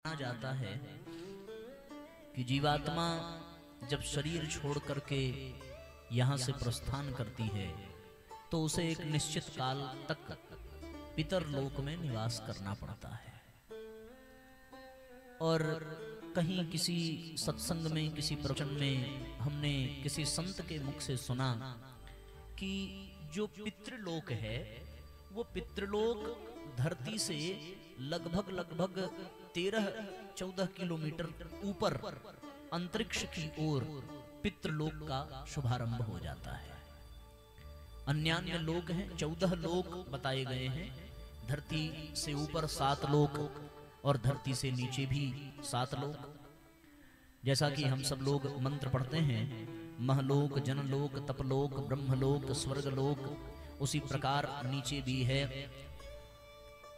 माना जाता है कि जीवात्मा जब शरीर छोड़ करके यहाँ से प्रस्थान करती है तो उसे एक निश्चित काल तक पितर लोक में निवास करना पड़ता है। और कहीं किसी सत्संग में, किसी प्रवचन में हमने किसी संत के मुख से सुना कि जो पितृलोक है वो पितृलोक धरती से लगभग 13-14 किलोमीटर ऊपर अंतरिक्ष की ओर पितृलोक का शुभारंभ हो जाता है। अन्यान्य लोक हैं, 14 लोक बताए गए हैं। धरती से ऊपर 7 लोक और धरती से नीचे भी 7 लोक। जैसा कि हम सब लोग मंत्र पढ़ते हैं, महलोक, जनलोक, तपलोक, ब्रह्मलोक, स्वर्गलोक, उसी प्रकार नीचे भी है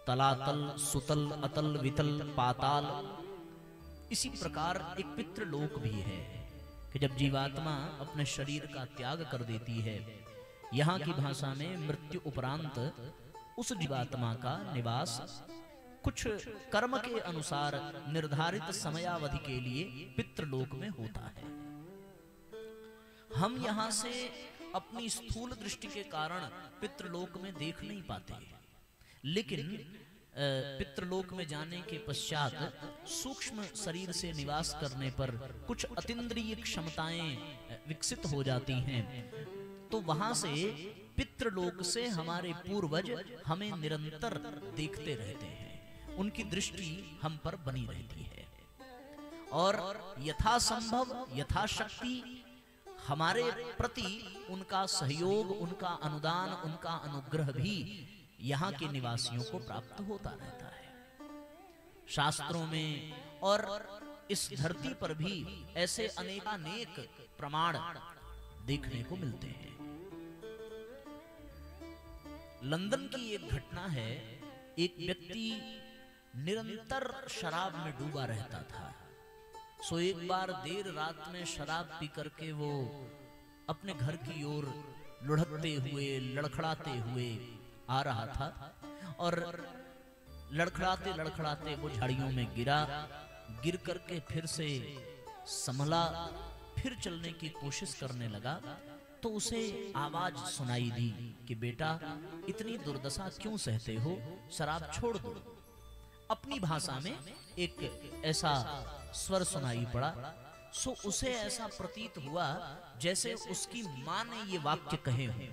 तलातल, सुतल, अतल, वितल, पाताल। इसी प्रकार एक पितृलोक भी है कि जब जीवात्मा अपने शरीर का त्याग कर देती है, यहाँ की भाषा में मृत्यु उपरांत उस जीवात्मा का निवास कुछ कर्म के अनुसार निर्धारित समयावधि के लिए पितृलोक में होता है। हम यहाँ से अपनी स्थूल दृष्टि के कारण पितृलोक में देख नहीं पाते, लेकिन पितृलोक में जाने के पश्चात सूक्ष्म शरीर से निवास करने पर कुछ अतीन्द्रिय क्षमताएं विकसित हो जाती हैं, तो वहां से पितृलोक से हमारे पूर्वज हमें निरंतर देखते रहते हैं, उनकी दृष्टि हम पर बनी रहती है और यथासंभव यथाशक्ति हमारे प्रति उनका सहयोग, उनका अनुदान, उनका अनुग्रह भी यहाँ के निवासियों को प्राप्त होता रहता है। शास्त्रों में और इस धरती पर भी ऐसे अनेकानेक प्रमाण देखने को मिलते हैं। लंदन की एक घटना है, एक व्यक्ति निरंतर शराब में डूबा रहता था। सो एक बार देर रात में शराब पी करके वो अपने घर की ओर लुढ़कते हुए, लड़खड़ाते हुए आ रहा था और लड़खड़ाते लड़खड़ाते वो झाड़ियों में गिरा। गिर करके फिर से संभला, फिर चलने की कोशिश करने लगा तो उसे आवाज सुनाई दी कि बेटा, इतनी दुर्दशा क्यों सहते हो, शराब छोड़ दो। अपनी भाषा में एक ऐसा स्वर सुनाई पड़ा। सो उसे ऐसा प्रतीत हुआ जैसे उसकी मां ने ये वाक्य कहे हों।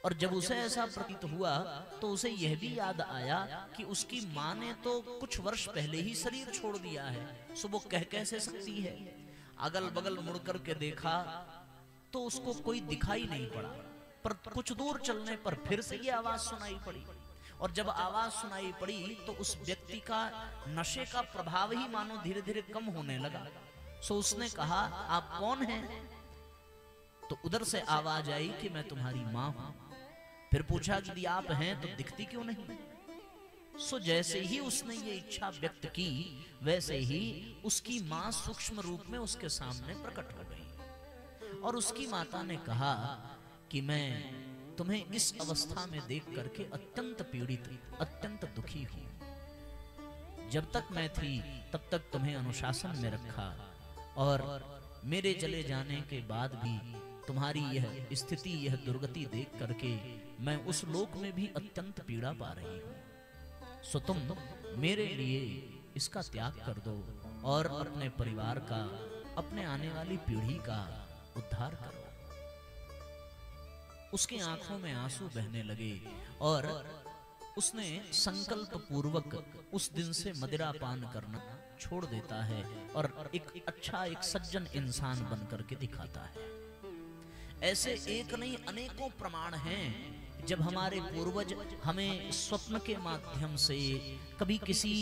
और जब उसे ऐसा प्रतीत हुआ तो उसे यह भी याद आया कि उसकी मां ने तो कुछ वर्ष पहले ही शरीर छोड़ दिया है, सो वो कह कैसे सकती है। अगल बगल मुड़ करके देखा तो उसको कोई दिखाई नहीं पड़ा, पर कुछ दूर चलने पर फिर से ये आवाज सुनाई पड़ी। और जब आवाज सुनाई पड़ी तो उस व्यक्ति का नशे का प्रभाव ही मानो धीरे धीरे कम होने लगा। सो उसने कहा, आप कौन हैं? तो उधर से आवाज आई कि मैं तुम्हारी मां हूं। फिर पूछा कि यदि आप हैं तो दिखती क्यों नहीं? सो जैसे ही उसने ये इच्छा व्यक्त की, वैसे ही उसकी मां सूक्ष्म रूप में उसके सामने प्रकट हो गई और उसकी माता ने कहा कि मैं तुम्हें इस अवस्था में देख करके अत्यंत पीड़ित, अत्यंत दुखी हूं। जब तक मैं थी तब तक तुम्हें अनुशासन में रखा और मेरे चले जाने के बाद भी तुम्हारी यह स्थिति, यह दुर्गति देख करके मैं उस लोक में भी अत्यंत पीड़ा पा रही हूं। सो तुम मेरे लिए इसका त्याग कर दो और अपने परिवार का, अपने आने वाली पीढ़ी का उद्धार करो। उसकी आंखों में आंसू बहने लगे और उसने संकल्प पूर्वक उस दिन से मदिरा पान करना छोड़ देता है और एक अच्छा, एक सज्जन इंसान बन करके दिखाता है। ऐसे एक नहीं अनेकों प्रमाण हैं। जब हमारे पूर्वज हमें स्वप्न के माध्यम से कभी किसी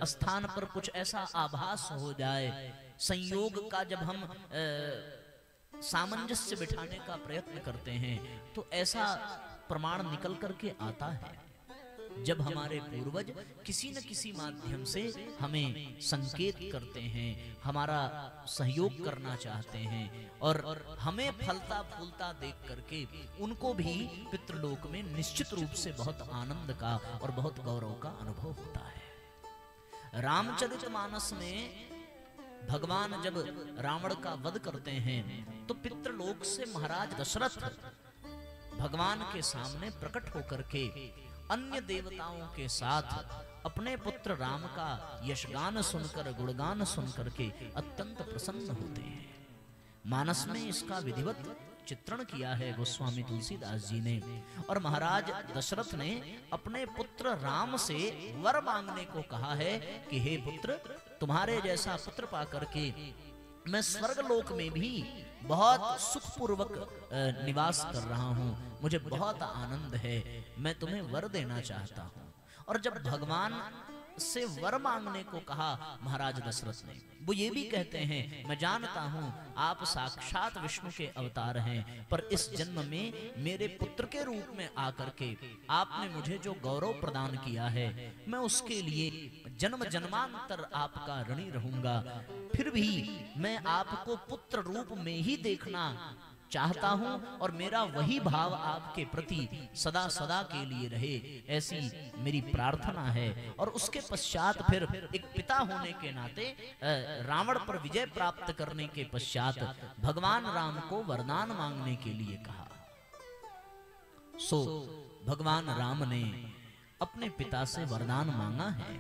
स्थान पर कुछ ऐसा आभास हो जाए, संयोग का जब हम सामंजस्य बिठाने का प्रयत्न करते हैं तो ऐसा प्रमाण निकल करके आता है। जब हमारे पूर्वज किसी न किसी माध्यम से हमें संकेत करते हैं, हमारा सहयोग करना चाहते हैं और हमें फलता फूलता देख करके उनको भी पितृलोक में निश्चित रूप से बहुत आनंद का और बहुत गौरव का अनुभव होता है। रामचरितमानस में भगवान जब रावण का वध करते हैं तो पितृलोक से महाराज दशरथ भगवान के सामने प्रकट होकर के अन्य देवताओं के साथ अपने पुत्र राम का यशगान सुनकर, गुणगान सुनकर के अत्यंत प्रसन्न होते हैं। मानस में इसका विधिवत चित्रण किया है गोस्वामी तुलसीदास जी ने। और महाराज दशरथ ने अपने पुत्र राम से वर मांगने को कहा है कि हे पुत्र, तुम्हारे जैसा पुत्र पाकर के मैं स्वर्गलोक में भी बहुत सुखपूर्वक निवास कर रहा हूँ, मुझे बहुत आनंद है, मैं तुम्हें वर देना चाहता हूँ। और जब भगवान से वर मांगने को कहा महाराज दशरथ ने, वो ये भी कहते हैं, मैं जानता हूँ आप साक्षात विष्णु के अवतार हैं, पर इस जन्म में मेरे पुत्र के रूप में आकर के आपने मुझे जो गौरव प्रदान किया है, मैं उसके लिए जन्म जन्मांतर आपका ऋणी रहूंगा। फिर भी मैं आपको पुत्र रूप में ही देखना चाहता हूं और मेरा वही भाव आपके प्रति सदा सदा के लिए रहे, ऐसी मेरी प्रार्थना है। और उसके पश्चात फिर एक पिता होने के नाते रावण पर विजय प्राप्त करने के पश्चात भगवान राम को वरदान मांगने के लिए कहा। सो भगवान राम ने अपने पिता से वरदान मांगा है।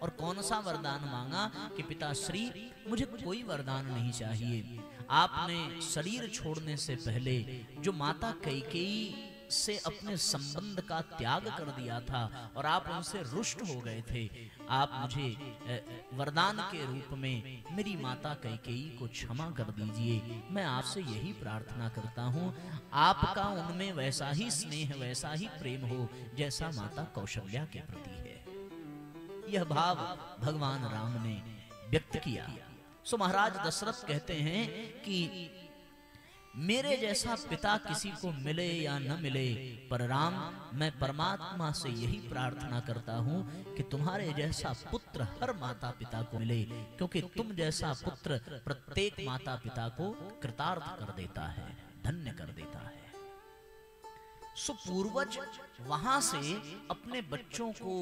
और कौन सा वरदान मांगा कि पिताश्री, मुझे कोई वरदान नहीं चाहिए, आपने शरीर छोड़ने से पहले जो माता कैकेयी से अपने संबंध का त्याग कर दिया था और आप उनसे रुष्ट हो गए थे, आप मुझे वरदान के रूप में मेरी माता कैकेयी को क्षमा कर दीजिए। मैं आपसे यही प्रार्थना करता हूँ, आपका उनमें वैसा ही स्नेह, वैसा ही प्रेम हो जैसा माता कौशल्या के प्रति है। यह भाव भगवान राम ने व्यक्त किया। सो महाराज दशरथ कहते हैं कि मेरे जैसा पिता किसी को मिले या न मिले, पर राम, मैं परमात्मा से यही प्रार्थना करता हूँ कि तुम्हारे जैसा पुत्र हर माता पिता को मिले, क्योंकि तुम जैसा पुत्र प्रत्येक माता पिता को कृतार्थ कर देता है, धन्य कर देता है। सो पूर्वज वहां से अपने बच्चों को,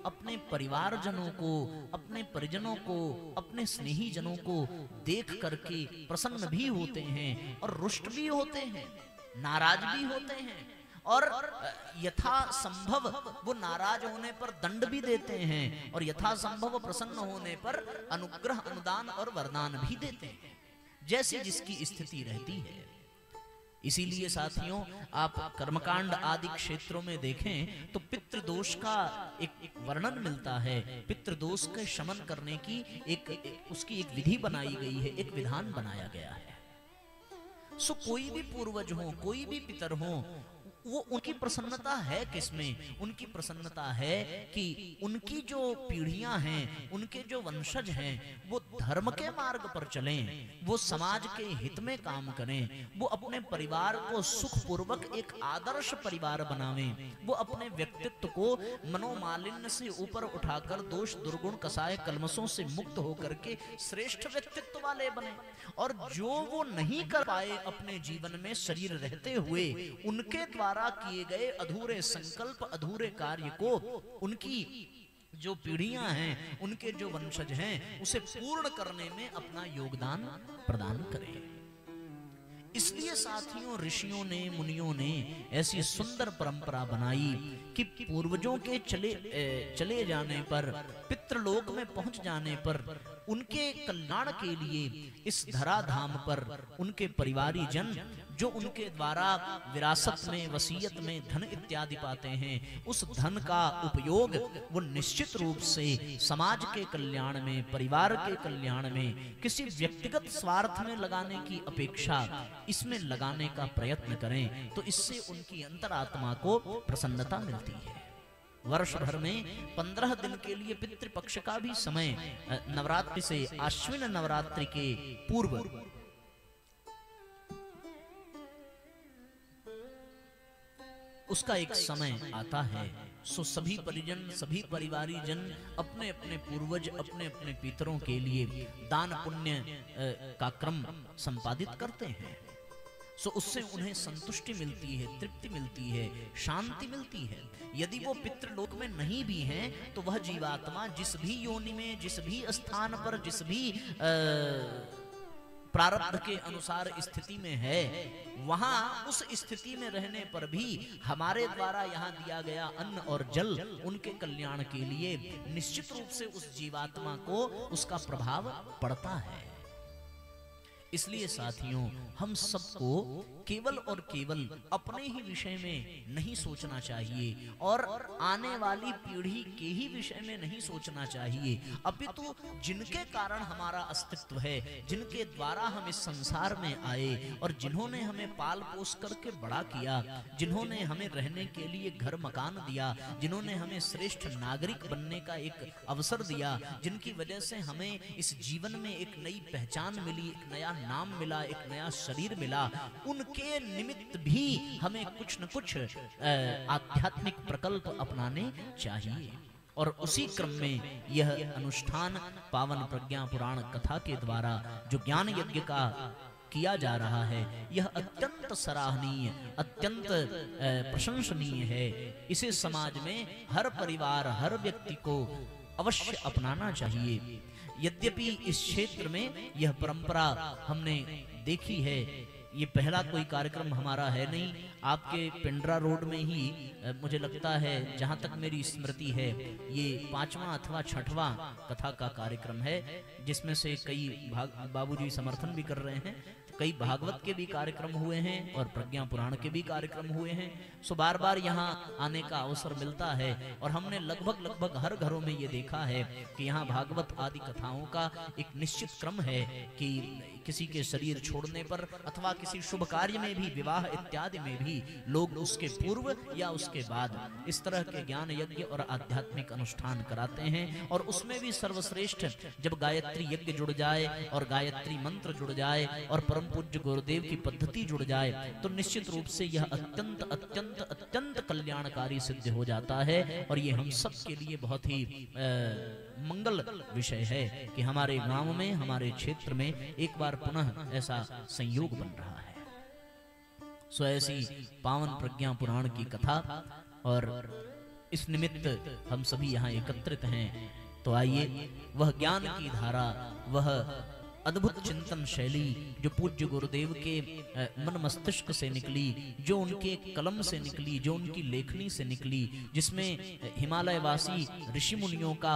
अपने परिवारजनों को, अपने परिजनों को, अपने स्नेही जनों को देख करके प्रसन्न भी होते हैं और रुष्ट भी होते हैं, नाराज भी होते हैं, और यथा संभव वो नाराज होने पर दंड भी देते हैं और यथा संभव प्रसन्न होने पर अनुग्रह, अनुदान और वरदान भी देते हैं, जैसी जिसकी स्थिति रहती है। इसीलिए साथियों, आप कर्मकांड आदि क्षेत्रों में देखें तो पितृदोष का एक वर्णन मिलता है, पितृदोष के शमन करने की उसकी एक विधि बनाई गई है, एक विधान बनाया गया है। सो कोई भी पूर्वज हो, कोई भी पितर हो, वो उनकी प्रसन्नता है किसमें? उनकी प्रसन्नता है कि उनकी जो पीढ़ियां हैं, उनके जो वंशज हैं, वो धर्म के मार्ग पर चलें, वो समाज के हित में काम करें, वो अपने परिवार को सुखपूर्वक एक आदर्श परिवार बनावें, वो अपने व्यक्तित्व को मनोमालिन्य से ऊपर उठाकर दोष दुर्गुण कसाय कलमशों से मुक्त होकर के श्रेष्ठ व्यक्तित्व वाले बने। और जो वो नहीं कर पाए अपने जीवन में शरीर रहते हुए, उनके द्वारा किए गए अधूरे संकल्प, अधूरे कार्य को उनकी जो पीढ़ियां हैं, उनके जो वंशज हैं, उसे पूर्ण करने में अपना योगदान प्रदान करें। इसलिए साथियों, ऋषियों ने, मुनियों ने ऐसी सुंदर परंपरा बनाई कि पूर्वजों के चले जाने पर, पितृलोक में पहुंच जाने पर, उनके कल्याण के लिए इस धराधाम पर उनके परिवारी जन जो उनके द्वारा विरासत में, वसीयत में धन इत्यादि पाते हैं, उस धन का उपयोग वो निश्चित रूप से समाज के कल्याण में, परिवार के कल्याण में, किसी व्यक्तिगत स्वार्थ में लगाने की अपेक्षा इसमें लगाने का प्रयत्न करें, तो इससे उनकी अंतरात्मा को प्रसन्नता मिलती है। वर्ष भर में 15 दिन के लिए पितृपक्ष का भी समय, नवरात्रि से आश्विन नवरात्रि के पूर्व उसका एक समय आता है। सो सभी परिजन, सभी परिवारी जन अपने अपने पूर्वज, अपने अपने पितरों के लिए दान पुण्य का क्रम संपादित करते हैं। सो उससे उन्हें संतुष्टि मिलती है, तृप्ति मिलती है, शांति मिलती है। यदि वो पितृलोक में नहीं भी हैं तो वह जीवात्मा जिस भी योनि में, जिस भी स्थान पर, जिस भी प्रारब्ध के अनुसार स्थिति में है, वहां उस स्थिति में रहने पर भी हमारे द्वारा यहाँ दिया गया अन्न और जल उनके कल्याण के लिए निश्चित रूप से उस जीवात्मा को उसका प्रभाव पड़ता है। इसलिए साथियों, हम सबको केवल और केवल अपने ही विषय में नहीं सोचना चाहिए और आने वाली पीढ़ी के ही विषय में नहीं सोचना चाहिए, अपितु जिनके कारण हमारा अस्तित्व है, जिनके द्वारा हम इस संसार में आए और जिन्होंने हमें पाल पोस करके बड़ा किया, जिन्होंने हमें रहने के लिए घर मकान दिया, जिन्होंने हमें श्रेष्ठ नागरिक बनने का एक अवसर दिया, जिनकी वजह से हमें इस जीवन में एक नई पहचान मिली, एक नया नाम मिला, एक नया शरीर मिला, उनके निमित्त भी हमें कुछ न कुछ आध्यात्मिक प्रकल्प अपनाने चाहिए। और उसी क्रम में यह अनुष्ठान पावन प्रज्ञा पुराण कथा के द्वारा जो ज्ञान यज्ञ का किया जा रहा है, यह अत्यंत सराहनीय, अत्यंत प्रशंसनीय है। इसे समाज में हर परिवार, हर व्यक्ति को अवश्य अपनाना चाहिए। यद्यपि इस क्षेत्र में यह परंपरा हमने देखी है, ये पहला कोई कार्यक्रम हमारा है नहीं। आपके पिंडरा रोड में ही मुझे लगता है, जहां तक मेरी स्मृति है, ये 5वां अथवा 6वां कथा का कार्यक्रम है, जिसमें से कई बाबूजी समर्थन भी कर रहे हैं। कई भागवत के भी कार्यक्रम हुए हैं और प्रज्ञा पुराण के भी कार्यक्रम हुए हैं। सो बार बार यहाँ आने का अवसर मिलता है और हमने लगभग हर घरों में ये देखा है कि यहाँ भागवत आदि कथाओं का एक निश्चित क्रम है कि किसी के शरीर छोड़ने पर अथवा किसी शुभ कार्य में भी, विवाह इत्यादि में भी लोग उसके पूर्व या उसके बाद इस तरह के ज्ञान यज्ञ और आध्यात्मिक अनुष्ठान कराते हैं। और उसमें भी सर्वश्रेष्ठ जब गायत्री यज्ञ जुड़ जाए और गायत्री मंत्र जुड़ जाए और परम पूज्य गुरुदेव की पद्धति जुड़ जाए तो निश्चित रूप से यह अत्यंत अत्यंत अत्यंत कल्याणकारी सिद्ध हो जाता है। और ये हम सब के लिए बहुत ही मंगल विषय है कि हमारे गांव में, हमारे क्षेत्र में एक बार पुनः ऐसा संयोग बन रहा है। सो ऐसी पावन प्रज्ञा पुराण की कथा और इस निमित्त हम सभी यहाँ एकत्रित हैं, तो आइए वह ज्ञान की धारा, वह अद्भुत चिंतन शैली जो पूज्य गुरुदेव के मन मस्तिष्क से निकली, जो उनके कलम से निकली, जो उनकी लेखनी से निकली, जिसमें हिमालयवासी ऋषि मुनियों का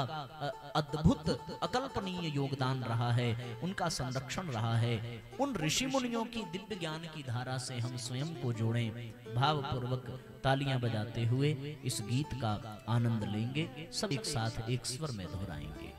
अद्भुत अकल्पनीय योगदान रहा है, उनका संरक्षण रहा है, उन ऋषि मुनियों की दिव्य ज्ञान की धारा से हम स्वयं को जोड़ें। भावपूर्वक तालियां बजाते हुए इस गीत का आनंद लेंगे, सब एक साथ एक स्वर में दोहराएंगे।